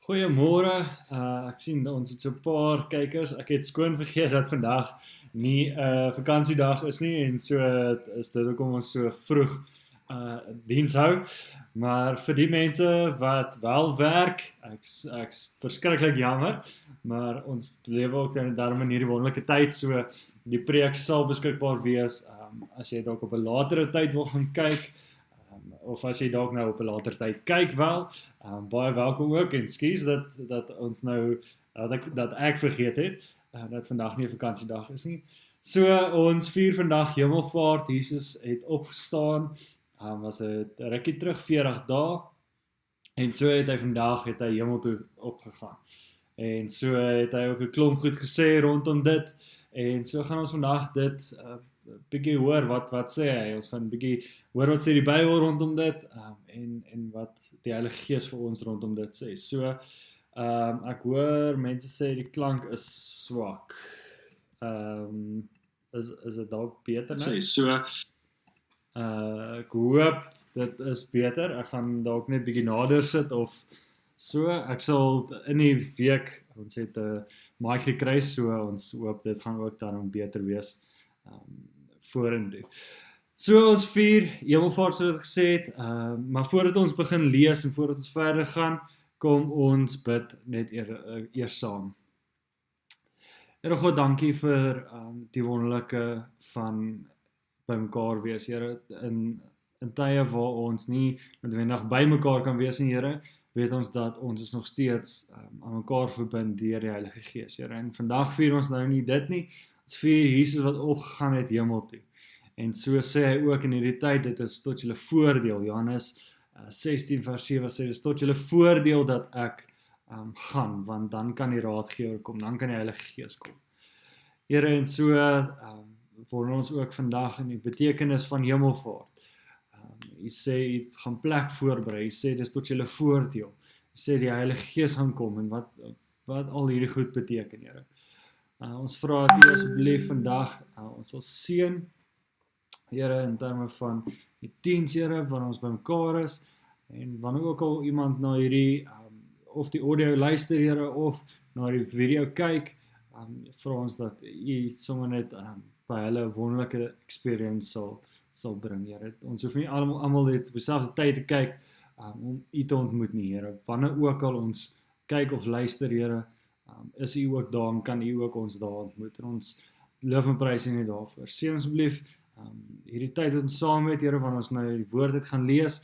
Goeiemôre, ek sien ons het so 'n paar kykers. Ek het skoon vergeet dat vandag nie vakansiedag is nie en so is dit hoekom ons so vroeg diens hou. Maar vir die mense wat wel werk, ek's verskriklik jammer, maar ons lewe ook daarom in hierdie wonderlike tyd, so die preek sal beskikbaar wees as jy dalk op 'n latere tyd wil gaan kyk, of as jy dalk nou op 'n later tyd kyk wel, baie welkom ook, en skuis dat ons nou, dat ek vergeet het, dat vandag nie 'n vakansiedag is nie. So, ons vier vandag Hemelvaart. Jesus het opgestaan, was 'n rukkie terug, 40 dae, en so het hy vandag, hemel toe opgegaan. En so het hy ook 'n klomp goed gesê rondom dit, en so gaan ons vandag dit bietjie hoor, wat sê hy. Ons gaan bietjie hoor wat sê die Bybel rondom dit, en wat die Heilige Gees vir ons rondom dit sê. So, ek hoor mense sê die klank is swak. Is dit dalk beter nou? So, ek hoop dit is beter. Ek gaan dalk net bietjie nader sit of so. Ek sal in die week, ons het 'n mic gekry, so ons hoop dit gaan ook daarom beter wees vorentoe. So, ons vier Hemelvaart, soos ek gesê het, maar voordat ons begin lees en voordat ons verder gaan, kom ons bid net eers saam. Here God, dankie vir die wonderlike van bymekaar wees, Here, in tye waar ons nie noodwendig by mekaar kan wees, Here, weet ons dat ons is nog steeds aan mekaar verbind deur die Heilige Gees, Here. En vandag vier ons nou nie dit nie, ons vier Jesus wat opgegaan het hemel toe. En so sê hy ook in hierdie tyd, dit is tot julle voordeel. Johannes 16 vers 7 sê, dit is tot julle voordeel dat ek gaan, want dan kan die Raadgewer kom, dan kan die Heilige Gees kom. Here, en so word ons ook vandag in die betekenis van Hemelvaart. Hy sê, hy gaan plek voorberei, hy sê, dis tot julle voordeel. Hy sê, die Heilige Gees gaan kom, en wat al hierdie goed beteken, Here. Ons vra dat U asseblief vandag ons sal seën, Here, in terme van die diens, Here, wanneer ons by mekaar is, en wanneer ook al iemand na hierdie, of die audio luister, Here, of na die video kyk, vra ons dat U sommer net by hulle 'n wonderlike experience sal bring, Here. Ons hoef nie almal dit op dieselfde tyd te kyk, om U te ontmoet nie, Here. Wanneer ook al ons kyk of luister, Here, is U ook daar, en kan U ook ons daar ontmoet, en ons loof en prys U net daarvoor. Seën asseblief hierdie tyd wat ons saam het, Here, wanneer ons nou die woord het gaan lees,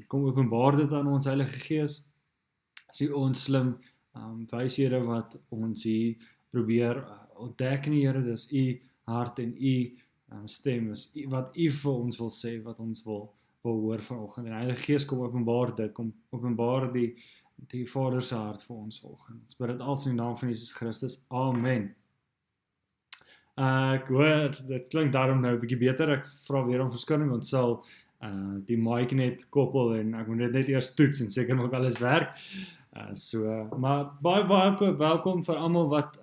kom openbaar dit aan ons Heilige Gees, as U ons slim wyshede wat ons hier probeer ontdek nie, Here, dis U hart en U stem, is wat U vir ons wil sê, wat ons wil hoor vanoggend, en die Heilige Gees kom openbaar dit, kom openbaar die Vader se hart vir ons vanoggend. Ons bid dit alles in die naam van Jesus Christus. Amen. Ek hoor, dit klink daarom nou 'n bietjie beter, ek vra weer om verskoning, ons sal die mic net koppel, en ek moet dit net eers toets, en seker nog alles werk. Maar baie welkom vir almal wat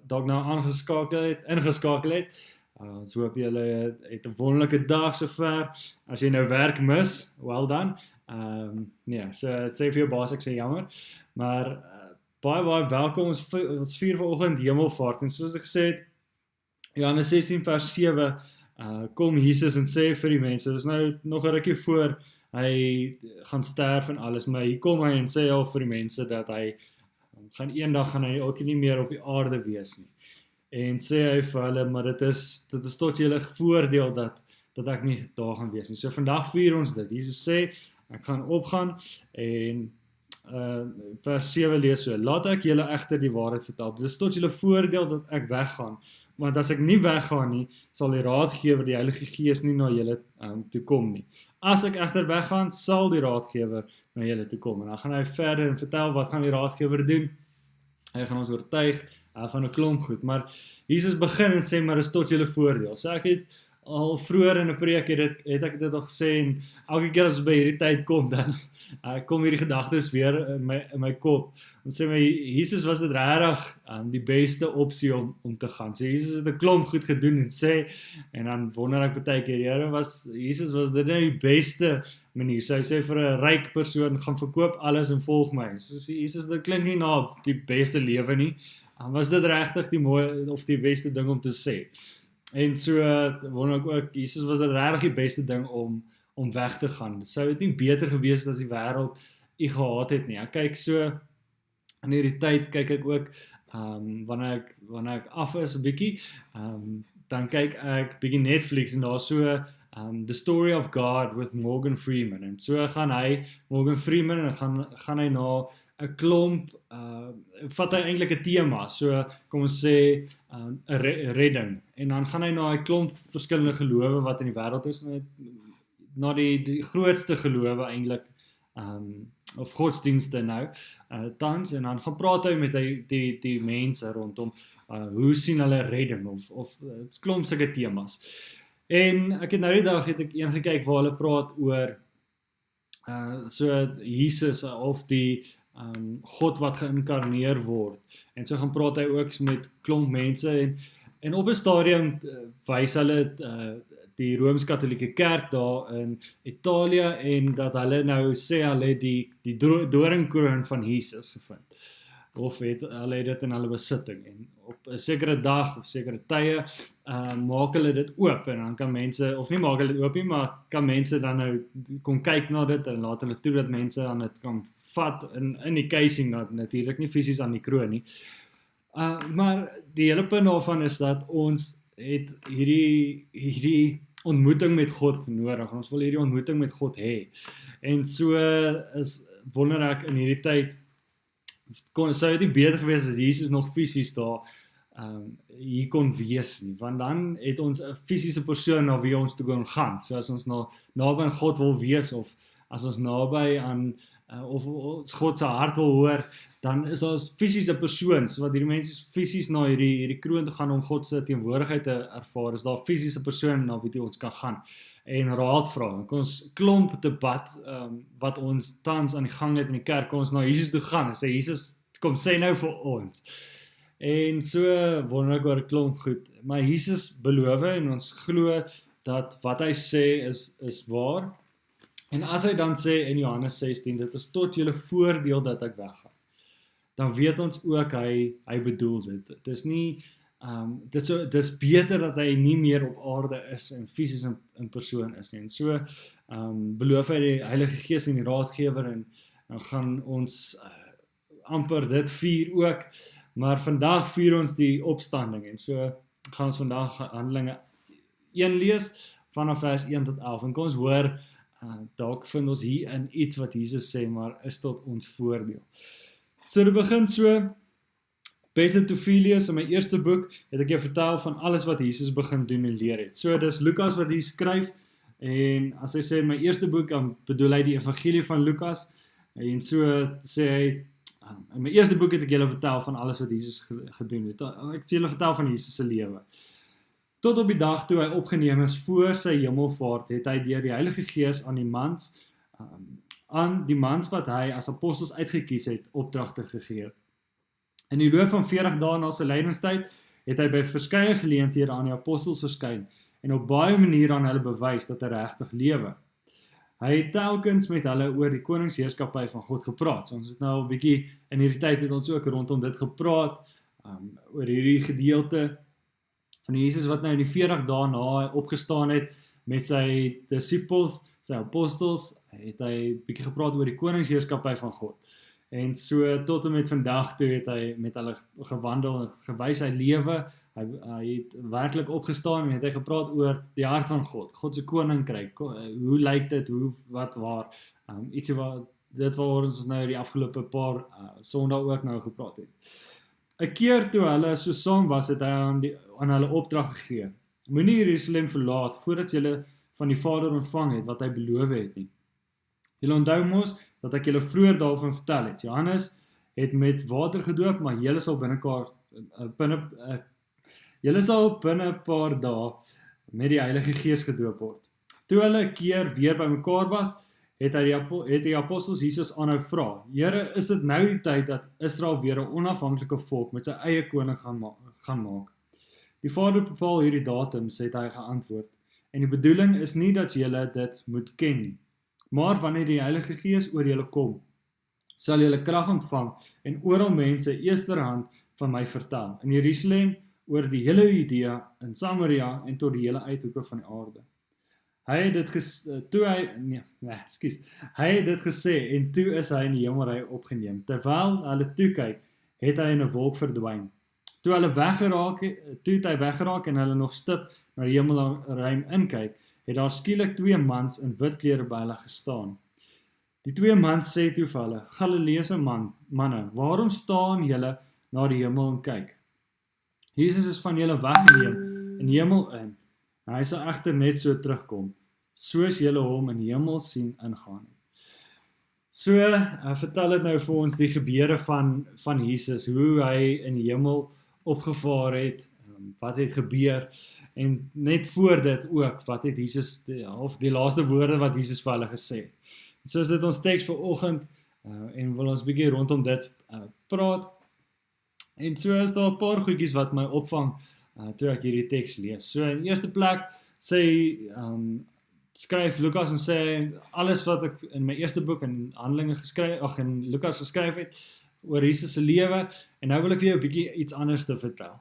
dalk nou ingeskakel het. Ons hoop julle het 'n wonderlike dag sover. As jy nou werk mis, well done. Nee, so sê vir jou baas, ek sê jammer. Maar baie welkom, ons vier vanoggend Hemelvaart, en soos ek gesê het, Johannes 16 vers 7, kom Jesus en sê vir die mense, dis nou nog 'n rukkie voor hy gaan sterf en alles, maar hier kom hy en sê al vir die mense dat hy eendag gaan hy ook nie meer op die aarde wees nie. En sê hy vir hulle, maar dit is tot julle voordeel dat ek nie daar gaan wees nie. So vandag vier ons dit. Jesus sê, ek gaan opgaan, en vers 7 lees so, laat ek julle egter die waarheid vertel. Dit is tot julle voordeel dat ek weggaan, want as ek nie weggaan nie, sal die Raadgewer, die Heilige Gees, nie na julle toe kom nie. As ek egter weggaan, sal die Raadgewer na julle toe kom. En dan gaan hy verder en vertel, wat gaan die Raadgewer doen? Hy gaan ons oortuig van 'n klomp goed, maar Jesus begin en sê, maar is tot julle voordeel. So ek het al vroeër in 'n preek het ek dit al gesê, en elke keer as ons by hierdie tyd kom, dan kom hierdie gedagtes weer in my kop. En sê my, Jesus, was dit regtig die beste opsie om te gaan. So Jesus het 'n klomp goed gedoen en sê, en dan wonder ek baie keer, Here, Jesus, was dit nou die beste manier? So hy sê vir 'n ryk persoon, gaan verkoop alles en volg my. So Jesus, dit klink nie na die beste lewe nie. Was dit regtig die mooi of die beste ding om te sê? En so wonder ek ook, Jesus, was dit regtig die beste ding om weg te gaan? Sou dit nie beter gewees het as die wêreld U gehaat het nie? Ek kyk so, in hierdie tyd kyk ek ook, wanneer ek af is 'n bietjie, dan kyk ek bietjie Netflix, en daar so The Story of God with Morgan Freeman, en so gaan Morgan Freeman, en gaan hy na 'n klomp, vat hy eintlik 'n tema, so kom ons sê 'n redding, en dan gaan hy na 'n klomp verskillende gelowe wat in die wêreld is, na die grootste gelowe eintlik, of godsdienste nou, tans, en dan gaan praat hy met die mense rondom, hoe sien hulle redding, of klomp sulke temas. En ek het nou die dag het ek een gekyk waar hulle praat oor so Jesus of die God wat geïnkarneer word, en so gaan praat hy ook met klomp mense, en op 'n stadium wys hulle die Rooms-Katolieke Kerk daar in Italië, en dat hulle nou sê hulle het die doringkroon van Jesus gevind, of hulle het dit in hulle besitting, en op 'n sekere dag of sekere tye maak hulle dit oop, en dan kan mense, of nie maak hulle dit oop nie, maar kan mense dan nou kom kyk na dit, en laat hulle toe dat mense dan dit kan vat in die casing, natuurlik nie fisies aan die kroon nie. Maar die hele punt daarvan is dat ons het hierdie ontmoeting met God nodig, ons wil hierdie ontmoeting met God hê, en so wonder ek in hierdie tyd, sou dit nie beter gewees as Jesus nog fisies daar hier kon wees nie, want dan het ons 'n fisiese persoon na wie ons toe kon gaan, so as ons naby aan God wil wees, of as ons naby aan of ons God se hart wil hoor, dan is daar fisies 'n persoon, so wat hierdie mense fisies na hierdie kroon te gaan om God se teenwoordigheid te ervaar, is daar fisies 'n persoon na wie ons kan gaan en raad vra. Dan kan ons klomp debat wat ons tans aan die gang het in die kerk, kan ons na Jesus toe gaan en sê, Jesus, kom sê nou vir ons. En so wonder ek oor 'n klomp goed. Maar Jesus beloof en ons glo dat wat hy sê is waar. En as hy dan sê in Johannes 16, dit is tot julle voordeel dat ek weggaan, dan weet ons ook hy bedoel dit. Dit is nie dit is beter dat hy nie meer op aarde is en fisies in persoon is nie. En so beloof hy die Heilige Gees en die Raadgewer en dan gaan ons amper dit vier ook, maar vandag vier ons die opstanding en so gaan ons vandag Handelinge 1 lees vanaf vers 1 tot 11 en kom ons hoor, dalk vind ons hier in iets wat Jesus sê, maar is tot ons voordeel. So dit begin so, Beste Tofilius, in my eerste boek het ek jou vertel van alles wat Jesus begin doen en leer het. So dis Lukas wat hier skryf, en as hy sê in my eerste boek, dan bedoel hy die evangelie van Lukas, en so sê hy, in my eerste boek het ek julle vertel van alles wat Jesus gedoen het. Ek het julle vertel van Jesus se lewe. Tot op die dag toe hy opgeneem is voor sy hemelvaart, het hy deur die Heilige Gees aan die mans wat hy as apostels uitgekies het, opdragte gegee. In die loop van 40 dae na sy lydingstyd het hy by verskeie geleenthede aan die apostels verskyn en op baie maniere aan hulle bewys dat hy regtig lewe. Hy het telkens met hulle oor die koningsheerskappy van God gepraat. So ons het nou 'n bietjie in hierdie tyd het ons ook rondom dit gepraat, oor hierdie gedeelte van Jesus wat nou in die 40 dae na hy opgestaan het met sy disippels, sy apostels, het hy bietjie gepraat oor die koningsheerskappy van God. En so tot en met vandag toe het hy met hulle gewandel en gewys hy lewe, hy het werklik opgestaan en het hy gepraat oor die hart van God se koninkryk, hoe lyk dit, wat waar, ietsie wat, dit waaroor ons nou die afgelope paar Sondae ook nou gepraat het. 'n keer toe hulle so saam was, het hy aan hulle opdrag gegee, moenie Jerusalem verlaat, voordat julle van die Vader ontvang het, wat hy beloof het nie. Julle onthou mos, dat ek julle vroeër daarvan vertel het. Johannes het met water gedoop, maar julle sal binne 'n paar dae met die Heilige Gees gedoop word. Toe hulle 'n keer weer bymekaar was, het die apostels Jesus aanhou vra, Here, is dit nou die tyd dat Israel weer 'n onafhanklike volk met sy eie koning gaan maak? Die Vader bepaal hierdie datums, het hy geantwoord, en die bedoeling is nie dat julle dit moet ken nie. Maar wanneer die Heilige Gees oor julle kom, sal julle krag ontvang en oral mense eersterhand van my vertel. In Jerusalem, oor die hele Judea, in Samaria en tot die hele uithoeke van die aarde. Hy het dit gesê en toe is hy in die hemelry opgeneem. Terwyl hulle toe kyk, het hy in 'n wolk verdwyn. Toe het hy weggeraak en hulle nog stip na die hemelruim inkyk, het daar skielik 2 mans in wit klere by hulle gestaan. Die 2 mans sê toe vir hulle, Galileese manne, waarom staan julle na die hemel en kyk? Jesus is van julle weggeneem in die hemel in, en hy sal egter net so terugkom, soos julle hom in die hemel sien ingaan. So, vertel dit nou vir ons die gebeure van Jesus, hoe hy in die hemel opgevaar het, wat het gebeur, en net voor dit ook, wat het Jesus, of die laaste woorde wat Jesus vir hulle gesê het. So is dit ons teks vir oggend, en wil ons bietjie rondom dit praat, en so is daar 'n paar goedjies wat my opvang, toe ek hierdie teks lees. So in eerste plek, skryf Lukas en sê, alles wat ek in my eerste boek in Handelinge in Lukas geskryf het, oor Jesus se lewe, en nou wil ek weer 'n bietjie iets anders te vertel.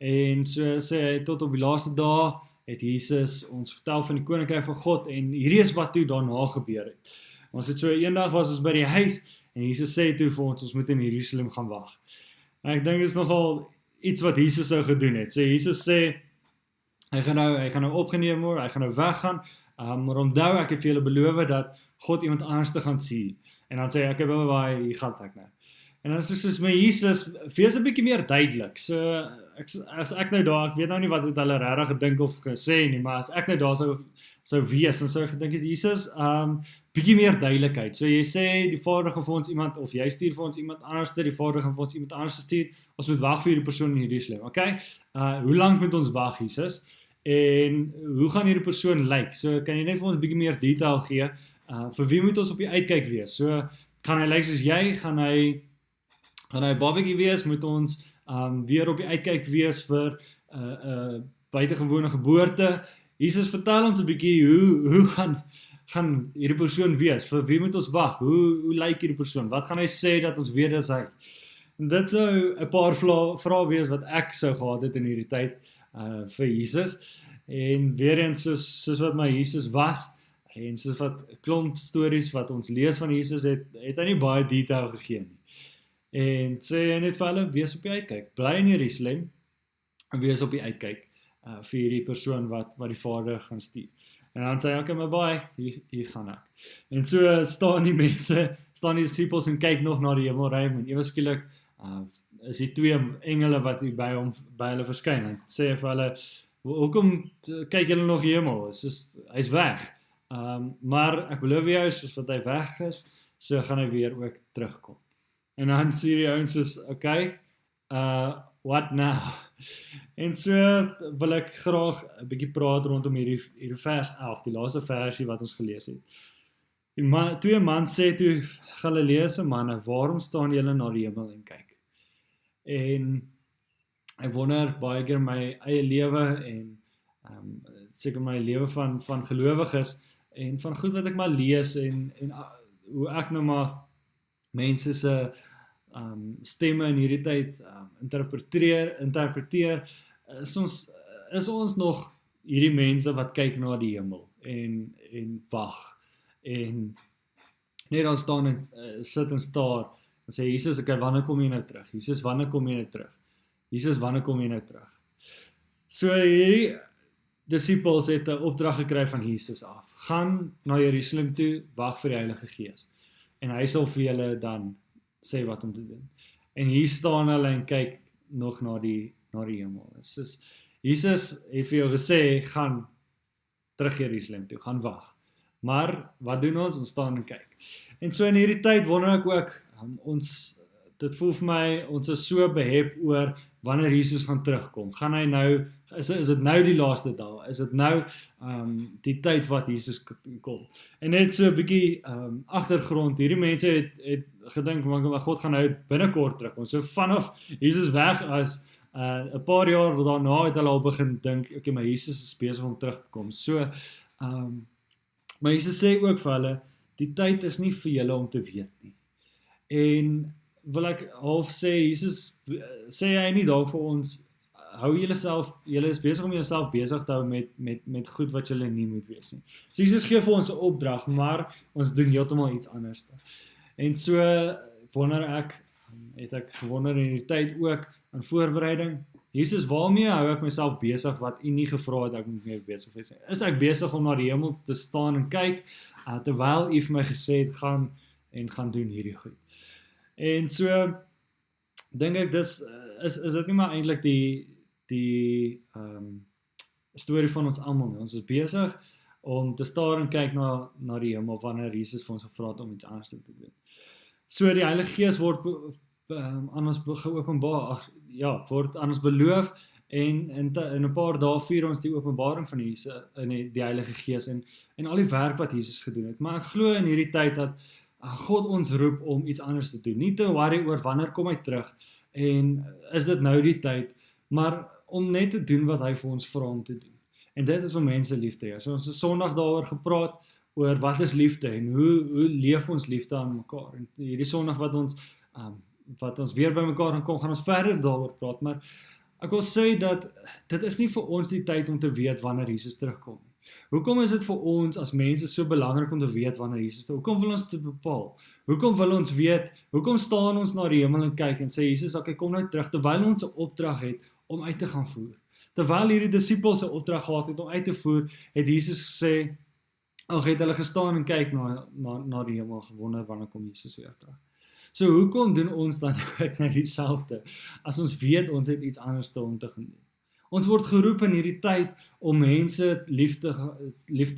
En so sê hy, tot op die laaste dae het Jesus ons vertel van die koninkryk van God, en hierdie is wat toe daarna gebeur het. Ons het so eendag was ons by die huis, en Jesus sê toe vir ons moet in Jerusalem gaan wag. En ek dink dit is nogal iets wat Jesus sou gedoen het. So Jesus sê, hy gaan nou opgeneem word, hy gaan nou weggaan, maar onthou, ek het vir julle beloof dat God iemand anders te gaan sien. En dan sê hy, ek heb wel waar, hier gaan ek nou. En dan is dit soos met Jesus, wees 'n bietjie meer duidelik. So, as ek nou daar, ek weet nou nie wat het hulle regtig gedink of gesê nie, maar as ek nou daar sou sou wees, dan sou ek gedink het, Jesus, bietjie meer duidelikheid. So jy sê, die Vader gaan vir ons iemand, of jy stuur vir ons iemand anders, die Vader gaan vir ons iemand anders stuur, ons moet wag vir hierdie persoon in Jerusalem, okay? Hoe lank moet ons wag, Jesus? En hoe gaan hierdie persoon lyk? So kan jy net vir ons 'n bietjie meer detail gee? Vir wie moet ons op die uitkyk wees? So gaan hy lyk soos jy? Gaan hy 'n babatjie wees? Moet ons weer op die uitkyk wees vir buitengewone geboorte? Jesus, vertel ons 'n bietjie hoe gaan hierdie persoon wees? Vir wie moet ons wag? Hoe lyk hierdie persoon? Wat gaan hy sê dat ons weet dis hy? En dit sou 'n paar vrae wees wat ek sou gehad het in hierdie tyd vir Jesus. En weer eens soos wat my Jesus was, en soos wat klomp stories wat ons lees van Jesus het hy nie baie detail gegee nie. En sê hy net vir hulle, wees op die uitkyk, bly in Jerusalem, en wees op die uitkyk vir hierdie persoon wat die Vader gaan stuur. En dan sê hy, okay, maar baie, hier gaan ek. En so staan die disciples en kyk nog na die hemelruim, en ewe skielik is die 2 engele wat by hulle verskyn, en sê hy vir hulle, hoekom kyk julle nog hemel? Hy's weg. Maar ek beloof jou, soos wat hy weg is, so gaan hy weer ook terugkom. En dan sê die ouens soos, okay, what now? En so wil ek graag 'n bietjie praat rondom hierdie vers 11, die laaste versie wat ons gelees het. Die 2 mans sê toe, Galileese manne, waarom staan julle na die hemel en kyk? En ek wonder baie keer my eie lewe en seker my lewe van gelowiges en van goed wat ek maar lees en hoe ek nou maar mense se stemme in hierdie tyd interpreteer, is ons nog hierdie mense wat kyk na die hemel en wag en net dan staan en sit en staar en sê, Jesus, okay, wanneer kom jy nou terug? Jesus, wanneer kom jy nou terug? Jesus, wanneer kom jy nou terug? So hierdie disciples het 'n opdrag gekry van Jesus af. Gaan na Jerusalem toe, wag vir die Heilige Gees. En hy sal vir julle dan sê wat om te doen. En hier staan hulle en kyk nog na die hemel. Jesus het vir jou gesê, gaan terug Jerusalem toe, gaan wag. Maar wat doen ons? Ons staan en kyk. En so in hierdie tyd wonder ek ook, dit voel vir my, ons is so behep oor wanneer Jesus gaan terugkom. Gaan hy nou, is dit nou die laaste dae? Is dit nou die tyd wat Jesus kom? En net so 'n bietjie agtergrond, hierdie mense het gedink, maar God gaan nou binnekort terugkom. So vanaf Jesus weg is, 'n paar jaar daarna het hulle al begin dink, okay, maar Jesus is besig om terug te kom. So, maar Jesus sê ook vir hulle, die tyd is nie vir julle om te weet nie. En wil ek half sê, Jesus sê hy nie dalk vir ons, hou julle is besig om julleself besig te hou met goed wat julle nie moet wees nie. So Jesus gee vir ons 'n opdrag, maar ons doen heeltemal iets anders. En so het ek gewonder in die tyd ook aan voorbereiding, Jesus, waarmee hou ek myself besig wat u nie gevra het ek moet mee besig wees? Is ek besig om na die hemel te staan en kyk, terwyl u vir my gesê het, gaan doen hierdie goed? En so, dink ek, is dit nie maar eintlik die storie van ons almal nie. Ons is besig om te staar en kyk na die hemel, wanneer Jesus vir ons gevra het om iets anders te doen. So die Heilige Gees word aan ons geopenbaar, word aan ons beloof, en in 'n paar dae vier ons die openbaring van Jesus in die Heilige Gees en al die werk wat Jesus gedoen het. Maar ek glo in hierdie tyd dat God ons roep om iets anders te doen. Nie te worry oor wanneer kom hy terug en is dit nou die tyd, maar om net te doen wat hy vir ons vra om te doen. En dit is om mense lief te hê. So ons het Sondag daaroor gepraat oor wat is liefde en hoe leef ons liefde aan mekaar. En hierdie Sondag wat ons weer by mekaar gaan kom, gaan ons verder daaroor praat, maar ek wil sê dat dit is nie vir ons die tyd om te weet wanneer Jesus terugkom nie. Hoekom is dit vir ons as mense so belangrik om te weet wanneer Jesus terugkom? Hoekom wil ons dit bepaal? Hoekom wil ons weet? Hoekom staan ons na die hemel en kyk en sê Jesus, okay, kom nou terug, terwyl ons 'n opdrag het om uit te gaan voer? Terwyl hierdie disippels 'n opdrag gehad het om uit te voer, het Jesus gesê, het hulle gestaan en kyk na die hemel, gewonder wanneer kom Jesus weer terug. So hoekom doen ons dan ook nou dieselfde, as ons weet ons het iets anders om te gaan doen? Ons word geroep in hierdie tyd om mense lief te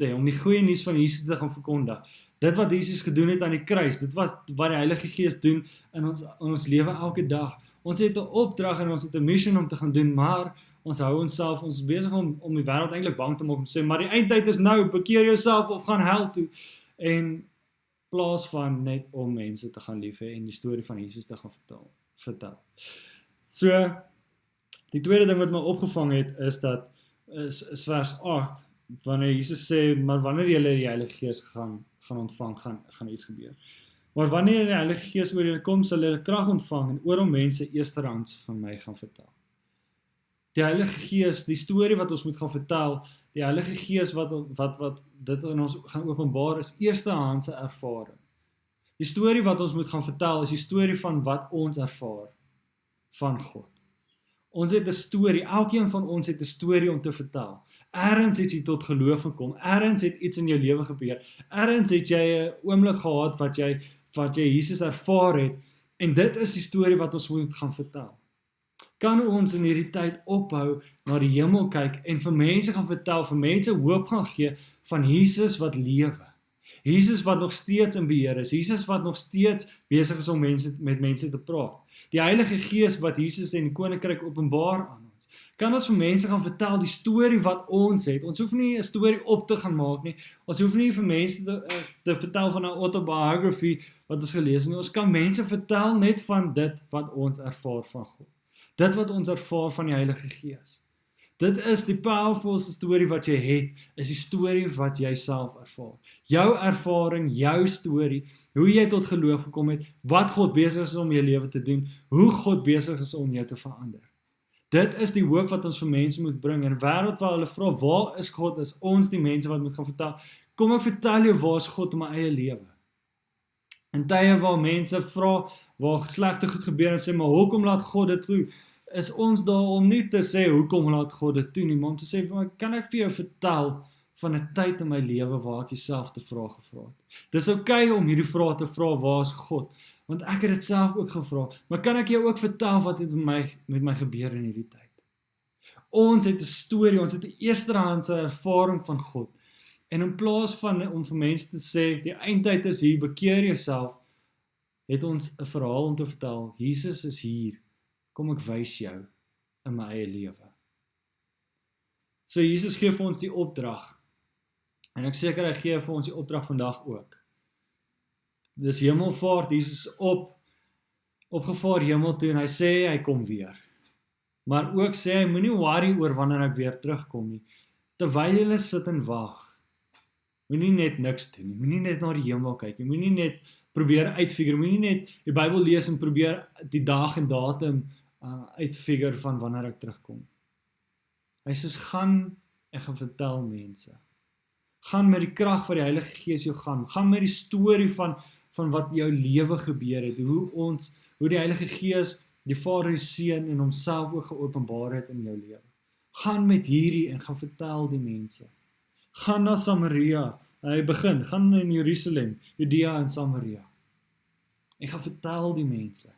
hê, om die goeie nuus van Jesus te gaan verkondig. Dit wat Jesus gedoen het aan die kruis, dit wat die Heilige Gees doen in ons lewe elke dag. Ons het 'n opdrag en ons het 'n mission om te gaan doen, maar ons hou onsself, ons is besig om die wêreld eintlik bang te maak om te sê, maar die eindtyd is nou, bekeer jouself of gaan hel toe. En plaas van net om mense te gaan lief hê en die storie van Jesus te gaan vertel. So, die tweede ding wat my opgevang het, is vers 8, wanneer Jesus sê, maar wanneer julle die Heilige Gees gaan ontvang, gaan iets gebeur. Maar wanneer die Heilige Gees oor julle kom, sal julle krag ontvang en oor om mense eerstehands van my gaan vertel. Die Heilige Gees, die storie wat ons moet gaan vertel, die Heilige Gees wat dit in ons gaan openbaar, is eerstehandse ervaring. Die storie wat ons moet gaan vertel, is die storie van wat ons ervaar van God. Ons het 'n storie, elkeen van ons het 'n storie om te vertel. Ergens het jy tot geloof gekom, ergens het iets in jou lewe gebeur, ergens het jy 'n oomblik gehad wat jy Jesus ervaar het, en dit is die storie wat ons moet gaan vertel. Kan ons in hierdie tyd ophou, na die hemel kyk, en vir mense gaan vertel, vir mense hoop gaan gee, van Jesus wat lewe. Jesus wat nog steeds in beheer is, Jesus wat nog steeds besig is om met mense te praat. Die Heilige Gees wat Jesus en die Koninkryk openbaar aan ons. Kan ons vir mense gaan vertel die storie wat ons het. Ons hoef nie 'n storie op te gaan maak nie. Ons hoef nie vir mense te vertel van 'n autobiography wat ons gelees het nie. Ons kan mense vertel net van dit wat ons ervaar van God. Dit wat ons ervaar van die Heilige Gees. Dit is die powerfulste storie wat jy het, is die storie wat jy self ervaar. Jou ervaring, jou storie, hoe jy tot geloof gekom het, wat God besig is om jou lewe te doen, hoe God besig is om jou te verander. Dit is die hoop wat ons vir mense moet bring. In 'n wêreld waar hulle vra, waar is God, is ons die mense wat moet gaan vertel. Kom ek vertel jou, waar is God in my eie lewe? In tye waar mense vra, waar slegte goed gebeur en sê, maar hoekom laat God dit toe? Is ons daar om nie te sê, hoekom laat God dit toe nie, maar om te sê, maar kan ek vir jou vertel van 'n tyd in my lewe waar ek jouself te vraag gevra het. Dis okay om hierdie vraag te vra, waar is God? Want ek het dit self ook gevra, maar kan ek jou ook vertel wat het met my gebeur in hierdie tyd? Ons het 'n storie, ons het 'n eerstehandse ervaring van God. En in plaas van om vir mense te sê, die eindtyd is hier, bekeer jouself, het ons 'n verhaal om te vertel, Jesus is hier, kom ek wys jou in my eie lewe. So Jesus gee vir ons die opdrag, en ek seker hy gee vir ons die opdrag vandag ook. Dis Hemelvaart, Jesus opgevaar hemel toe, en hy sê hy kom weer. Maar ook sê hy, moenie worry oor wanneer ek weer terugkom nie. Terwyl julle sit en wag, moenie net niks doen nie, moenie net na die hemel kyk nie, moenie net probeer uitfigure, moenie net die Bybel lees en probeer die dag en datum uitfigure van wanneer ek terugkom. Hy sê, gaan en gaan vertel mense. Gaan met die krag van die Heilige Gees jou gaan met die storie van wat jou lewe gebeur het, hoe die Heilige Gees, die Vader, die Seun en homself ook geopenbaar het in jou lewe. Gaan met hierdie en gaan vertel die mense. Gaan na Samaria, gaan in Jerusalem, Judea en Samaria. En gaan vertel die mense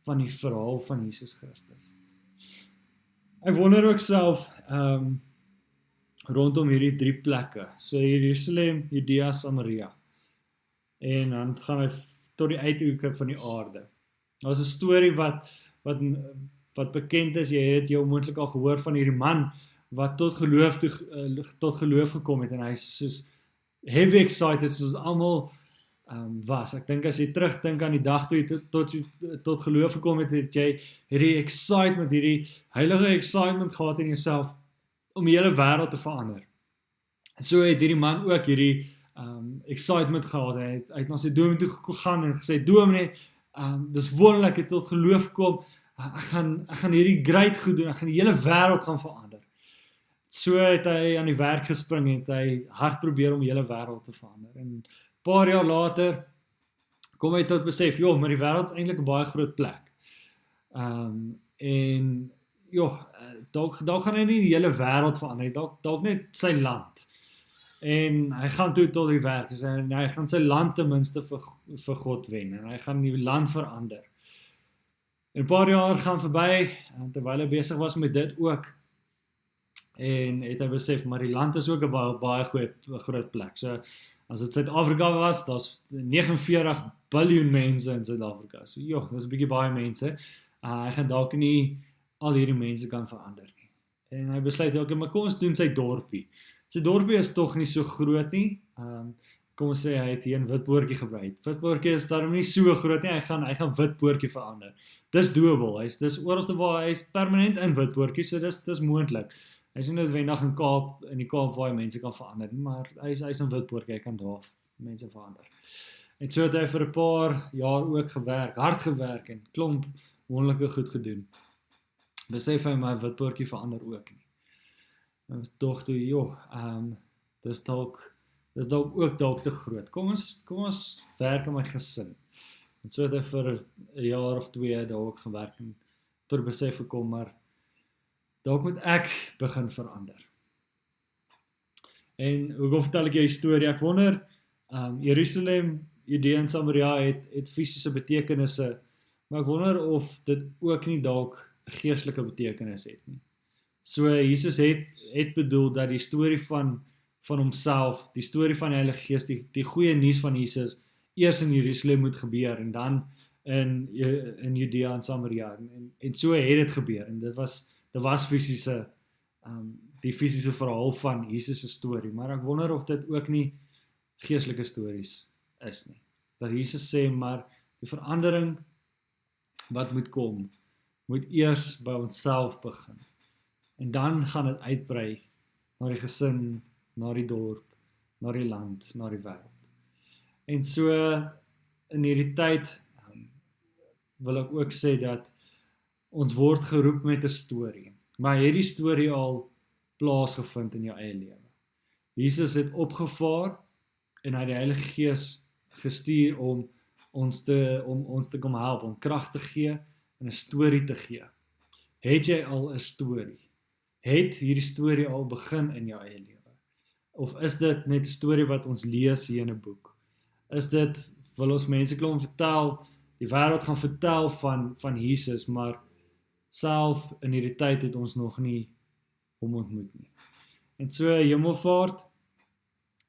van die verhaal van Jesus Christus. Ek wonder ook self, rondom hierdie 3 plekke, so Jerusalem, Judea, Samaria, en dan gaan hy tot die uithoeke van die aarde. Daar is 'n storie wat bekend is, jy het dit jou moontlik al gehoor van hierdie man, wat tot geloof gekom het, en hy is soos heavy excited, soos almal was. Ek dink as jy terugdink aan die dag toe jy tot geloof gekom het, het jy hierdie excitement, hierdie heilige excitement gehad in jouself, om die hele wêreld te verander. So het hierdie man ook hierdie excitement gehad, hy het na sy dominee toe gegaan en gesê, dominee, dis wonderlik, het tot geloof kom, ek gaan hierdie great goed doen, ek gaan die hele wêreld gaan verander. So het hy aan die werk gespring, het hy hard probeer om die hele wêreld te verander. En paar jaar later kom hy tot besef, maar die wêreld is eintlik 'n baie groot plek. En dalk gaan hy nie die hele wêreld verander, dalk net sy land. En hy gaan toe tot die werk, en hy gaan sy land ten minste vir God wen, en hy gaan die land verander. En 'n paar jaar gaan verby, en terwyl hy besig was met dit ook, en het hy besef, maar die land is ook 'n baie groot plek. So, as dit Suid-Afrika was, daar's 49 biljoen mense in Suid-Afrika. So, joh, dis 'n bietjie baie mense. Hy gaan dalk nie al hierdie mense kan verander nie. En hy besluit, okay, maar kom ons doen sy dorpie. Sy dorpie is tog nie so groot nie. Kom ons sê, hy het hier 'n Witpoortjie gebruik. Witpoortjie is daarom nie so groot nie, hy gaan Witpoortjie verander. Dis doable, dis oralste waar, hy is permanent in Witpoortjie, so dis moontlik. Hy is nie noodwendig in die Kaap waar hy mense kan verander nie, maar hy is in Witpoortjie, hy kan daar mense verander. En so het hy vir 'n paar jaar ook gewerk, hard gewerk en klomp wonderlike goed gedoen. Besef hy, maar Witpoortjie verander ook nie. En tog toe, joh, dis dalk ook dalk te groot. Kom ons werk aan my gesin. En so het hy vir 'n jaar of 2 daar ook gewerk en tot besef gekom, maar dalk moet ek begin verander. En hoekom vertel ek jou 'n storie? Ek wonder, Jerusalem, Judea en Samaria het fisiese betekenisse, maar ek wonder of dit ook nie dalk 'n geestelike betekenis het nie. So Jesus het bedoel dat die storie van homself, die storie van die Heilige Gees, die goeie nuus van Jesus, eers in Jerusalem moet gebeur, en dan in Judea en Samaria, en so het dit gebeur, en dit was fisiese, die fisiese verhaal van Jesus' storie, maar ek wonder of dit ook nie geestelike stories is nie, dat Jesus sê, maar die verandering wat moet kom, moet eers by onsself begin, en dan gaan dit uitbrei na die gesin, na die dorp, na die land, na die wêreld. En so in hierdie tyd wil ek ook sê dat ons word geroep met 'n storie, maar het die storie al plaasgevind in jou eie lewe? Jesus het opgevaar en hy het die Heilige Gees gestuur om ons te kom help, om krag te gee en 'n storie te gee. Het jy al 'n storie? Het hierdie storie al begin in jou eie lewe? Of is dit net 'n storie wat ons lees hier in 'n boek? Is dit, wil ons mense klomp vertel, die wêreld gaan vertel van Jesus, maar self in hierdie tyd het ons nog nie hom ontmoet nie. En so Hemelvaart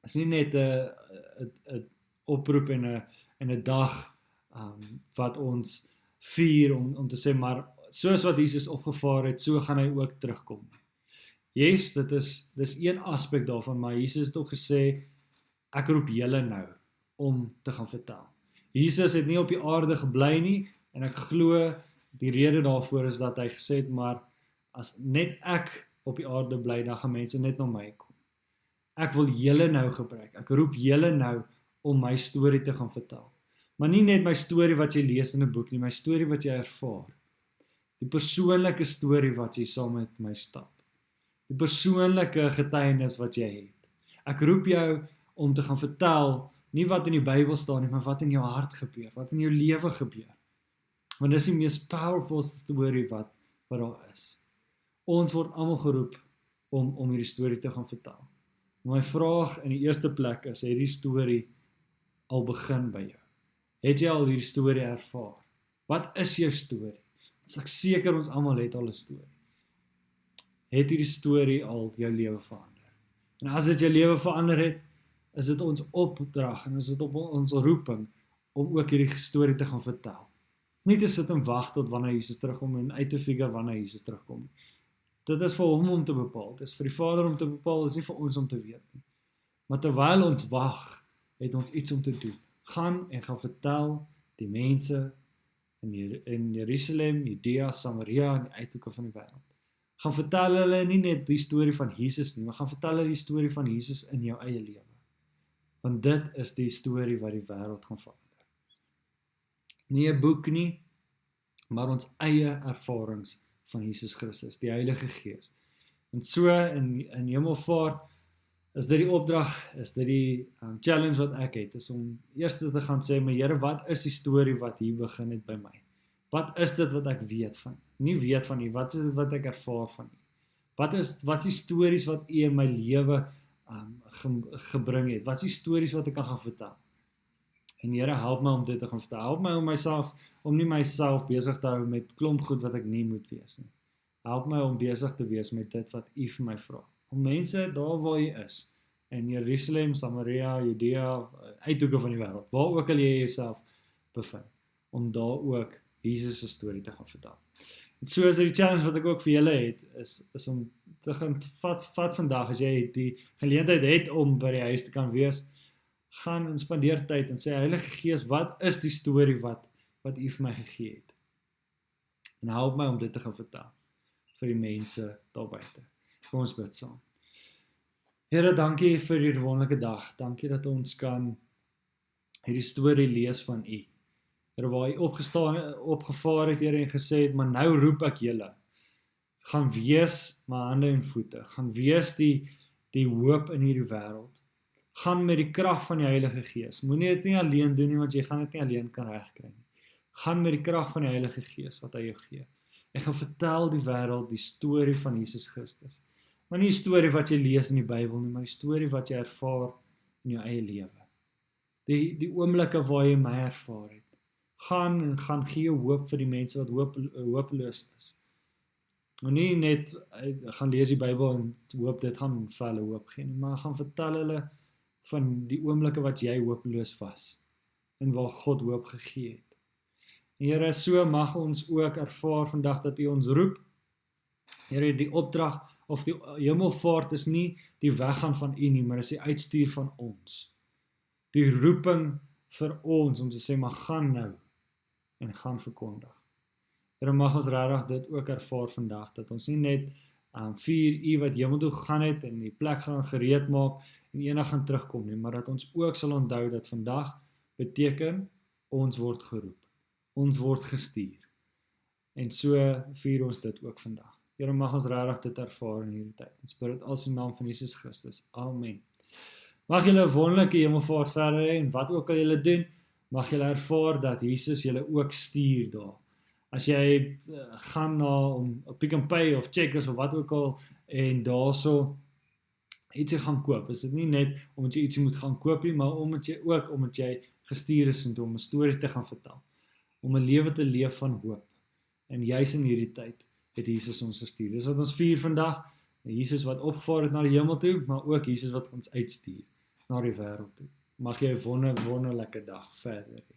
is nie net 'n oproep en 'n dag wat ons vier om te sê, maar soos wat Jesus opgevaar het, so gaan hy ook terugkom. Yes, dis een aspek daarvan, maar Jesus het ook gesê, ek roep julle nou om te gaan vertel. Jesus het nie op die aarde gebly nie, en ek glo die rede daarvoor is dat hy gesê het, maar as net ek op die aarde bly, dan gaan mense net na my kom. Ek wil julle nou gebruik, ek roep julle nou om my storie te gaan vertel. Maar nie net my storie wat jy lees in 'n boek nie, my storie wat jy ervaar. Die persoonlike storie wat jy saam met my stap. Die persoonlike getuienis wat jy het. Ek roep jou om te gaan vertel, nie wat in die Bybel staan nie, maar wat in jou hart gebeur, wat in jou lewe gebeur. Want dis die mees powerfulste storie wat daar is. Ons word almal geroep om hierdie storie te gaan vertel. My vraag in die eerste plek is, het die storie al begin by jou? Het jy al hierdie storie ervaar? Wat is jou storie? Want ek seker ons almal het al 'n storie. Het hierdie storie al jou lewe verander? En as dit jou lewe verander het, is dit ons opdrag en is dit op ons roeping om ook hierdie storie te gaan vertel. Nie te sit en wag tot wanneer Jesus terugkom en uit te figure wanneer Jesus terugkom. Dit is vir hom om te bepaal. Dit is vir die Vader om te bepaal, dit is nie vir ons om te weet nie. Maar terwyl ons wag, het ons iets om te doen. Gaan en gaan vertel die mense in Jerusalem, Judea, Samaria en die uithoeke van die wêreld. Gaan vertel hulle nie net die storie van Jesus nie, maar gaan vertel hulle die storie van Jesus in jou eie lewe. Want dit is die storie wat die wêreld gaan verander. Nie 'n boek nie, maar ons eie ervarings van Jesus Christus, die Heilige Gees. En so in Hemelvaart is dit die opdrag, is dit die challenge wat ek het, is om eers te gaan sê, maar Here, wat is die storie wat hier begin het by my? Wat is dit wat ek weet van? Nie weet van nie, wat is dit wat ek ervaar van nie? Wat is die stories wat U in my lewe gebring het? Wat is die stories wat ek kan gaan vertel? En Here, help my om dit te gaan vertel. Help my om nie myself besig te hou met klomp goed wat ek nie moet wees nie. help my om besig te wees met dit wat U vir my vra. Om mense daar waar jy is, in Jerusalem, Samaria, Judea, uithoeke van die wêreld, waar ook al jy jouself bevind, om daar ook Jesus se storie te gaan vertel. En so is die challenge wat ek ook vir julle het, is om te gaan vat vandag, as jy die geleentheid het om by die huis te kan wees, gaan en spandeer tyd en sê, Heilige Gees, wat is die storie wat U vir my gegee het? En help my om dit te gaan vertel vir die mense daar buite. Kom ons bid saam. Here, dankie vir hierdie wonderlike dag. Dankie dat ons kan hierdie storie lees van U. Here, waar U opgevaar het, Here, en gesê het, maar nou roep ek julle. Gaan wees my hande en voete. Gaan wees die hoop in hierdie wêreld. Gaan met die krag van die Heilige Gees. Moenie dit nie alleen doen nie, want jy gaan dit nie alleen kan regkry nie. Gaan met die krag van die Heilige Gees wat hy jou gee. Ek gaan vertel die wêreld die storie van Jesus Christus. Maar nie die storie wat jy lees in die Bybel nie, maar die storie wat jy ervaar in jou eie lewe. Die oomblikke waar jy my ervaar het. Gaan gee hoop vir die mense wat hopeloos is. En nie net gaan lees die Bybel en hoop dit gaan vir hulle hoop gee nie, maar gaan vertel hulle van die oomblikke wat jy hopeloos was en waar God hoop gegee het. En Here, so mag ons ook ervaar vandag dat U ons roep. Here, die opdrag of die Hemelvaart is nie die weggaan van U nie, maar is die uitstuur van ons. Die roeping vir ons om te sê, maar gaan nou en gaan verkondig. Here, mag ons regtig dit ook ervaar vandag, dat ons nie net vir U wat hemel toe gegaan het en die plek gaan gereed maak en eendag gaan terugkom nie, maar dat ons ook sal onthou dat vandag beteken ons word geroep. Ons word gestuur. En so vier ons dit ook vandag. Here, mag ons regtig dit ervaar in hierdie tyd. Ons bid dit als in die naam van Jesus Christus. Amen. Mag julle 'n wonderlike Hemelvaart verder hê en wat ook al julle doen, mag julle ervaar dat Jesus julle ook stuur daar. As jy gaan na om Pick n Pay of Checkers of wat ook al en daarso ietsie gaan koop, is dit nie net omdat jy ietsie moet gaan koop nie, maar omdat jy gestuur is om 'n storie te gaan vertel. Om 'n lewe te leef van hoop. En juis in hierdie tyd het Jesus ons gestuur. Dis wat ons vier vandag. Jesus wat opgevaar het na die hemel toe, maar ook Jesus wat ons uitstuur na die wêreld toe. Mag jy 'n wonderlike dag verder hê.